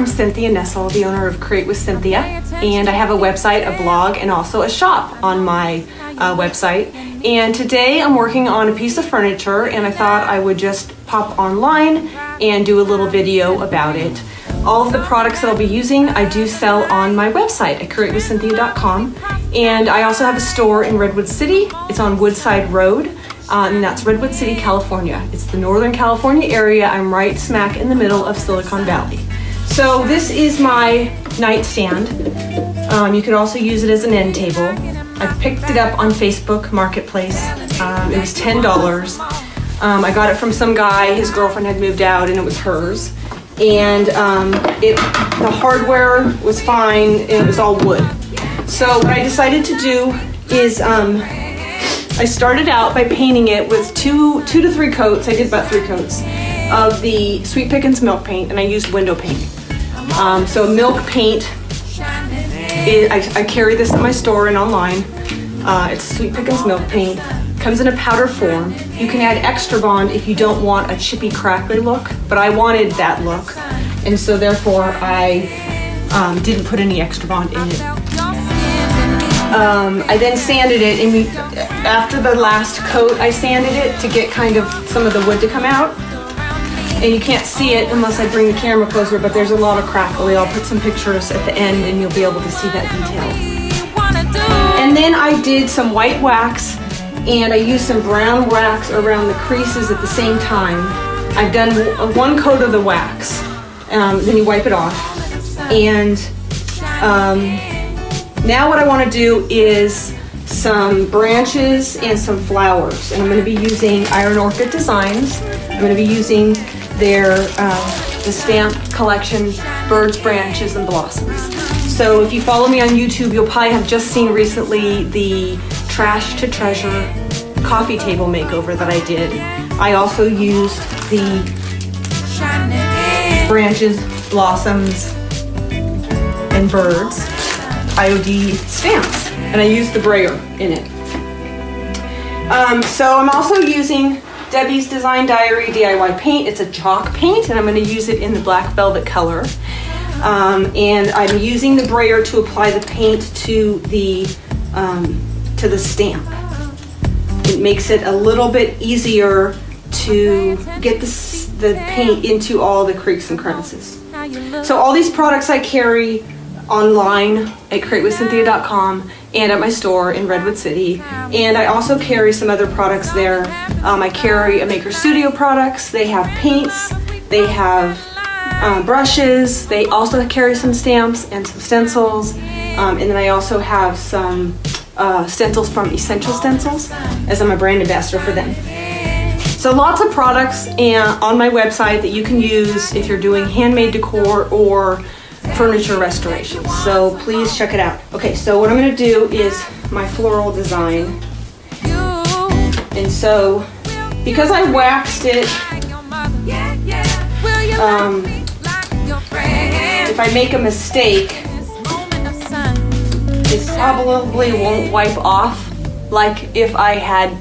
I'm Cynthia Nessel, the owner of Create with Cynthia, and I have a website, a blog, and also a shop on my website. And today I'm working on a piece of furniture, and I thought I would just pop online and do a little video about it. All of the products that I'll be using I do sell on my website at createwithcynthia.com, and I also have a store in Redwood City. It's on Woodside Road, and that's Redwood City, California. It's the Northern California area. I'm right smack in the middle of Silicon Valley. So this is my nightstand. You could also use it as an end table. I picked it up on Facebook Marketplace. It was $10. I got it from some guy. His girlfriend had moved out and it was hers. And the hardware was fine, and it was all wood. So what I decided to do is I started out by painting it with two to three coats. I did about 3 coats of the Sweet Pickins Milk Paint, and I used window paint. So milk paint, I carry this at my store and online. It's Sweet Pickins Milk Paint. Comes in a powder form. You can add extra bond if you don't want a chippy crackly look, but I wanted that look, and so therefore I didn't put any extra bond in it. I then sanded it, and after the last coat I sanded it to get kind of some of the wood to come out. And you can't see it unless I bring the camera closer, but there's a lot of crackly. I'll put some pictures at the end and you'll be able to see that detail. And then I did some white wax, and I used some brown wax around the creases at the same time. I've done 1 coat of the wax, then you wipe it off. And now what I want to do is some branches and some flowers. And I'm going to be using Iron Orchid Designs. I'm going to be using their the stamp collection, Birds, Branches, and Blossoms. So if you follow me on YouTube, you'll probably have just seen recently the Trash to Treasure coffee table makeover that I did. I also used the branches, blossoms, and birds IOD stamps, and I used the brayer in it. So I'm also using Debi's Design Diary DIY paint. It's a chalk paint, and I'm going to use it in the black velvet color. And I'm using the brayer to apply the paint to the stamp. It makes it a little bit easier to get the paint into all the creaks and crevices. So all these products I carry online at createwithcynthia.com and at my store in Redwood City. And I also carry some other products there. I carry a Maker Studio products. They have paints, they have brushes, they also carry some stamps and some stencils. And then I also have some stencils from Essential Stencils, as I'm a brand ambassador for them. So lots of products on my website that you can use if you're doing handmade decor or furniture restoration. So please check it out. Okay, so what I'm going to do is my floral design. And so because I waxed it, if I make a mistake, it probably won't wipe off like if I had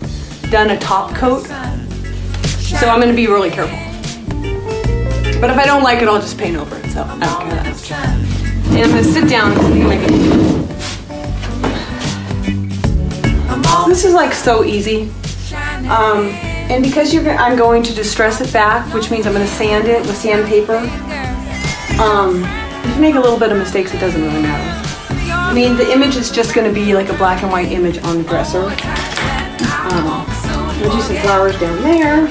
done a top coat. So I'm going to be really careful. But if I don't like it, I'll just paint over it. So I don't care that much. And I'm going to sit down because I think I make it. This is like so easy. And because I'm going to distress it back, which means I'm going to sand it with sandpaper. If you make a little bit of mistakes, it doesn't really matter. I mean, the image is just going to be like a black and white image on the dresser. We'll do some flowers down there.